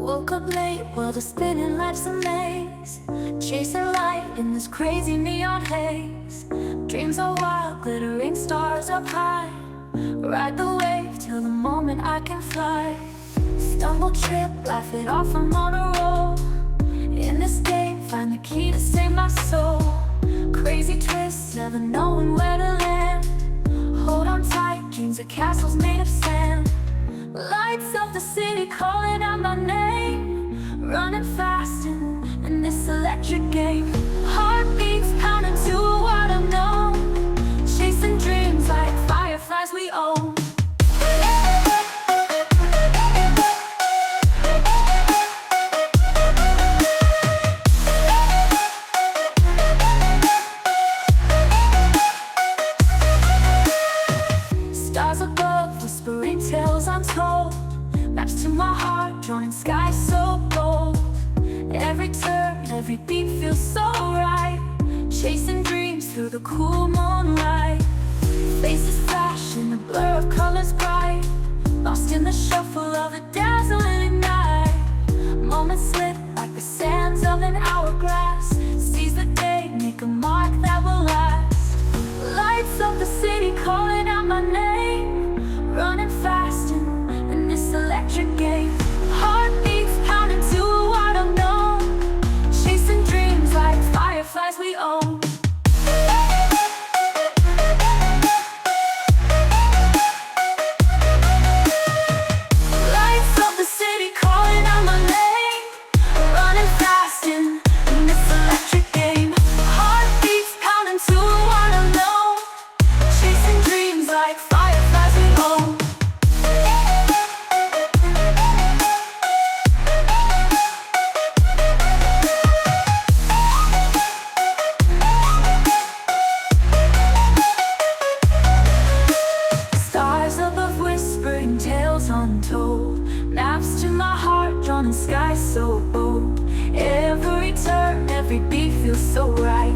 Woke up late, world is spinning, life's a maze. Chasing light in this crazy neon haze. Dreams are wild, glittering stars up high. Ride the wave till the moment I can fly. Stumble, trip, laugh it off, I'm on a roll. In this game, find the key to save my soul. Crazy twists, never knowing where to land. Hold on tight, dreams of castles made of sand. Lights of the city calling out my name. Running fast in this electric game. Heartbeats pounding to what I've known. Chasing dreams like fireflies we own. Stars above, whispering tales untold. Maps to my heart, drawing skies so bold. Every turn, every beat feels so right. Chasing dreams through the cool moonlight. Faces flash in the blur of colors bright. Lost in the shuffle of a dazzling night. Moments slip like the sands of an hourglass. Seize the day, make a mark that will last. Lights of the city calling out my name. Running fast in this electric game. Heartbeats pounding to what I've known. Chasing dreams like fireflies we own. Lights of the city calling out my name. Running fast in this electric game. Heartbeats pounding to what I've known. Chasing dreams like fireflies we own. Stars above whispering tales untold. Maps to my heart drawn in skies so bold. Every turn, every beat feels so right.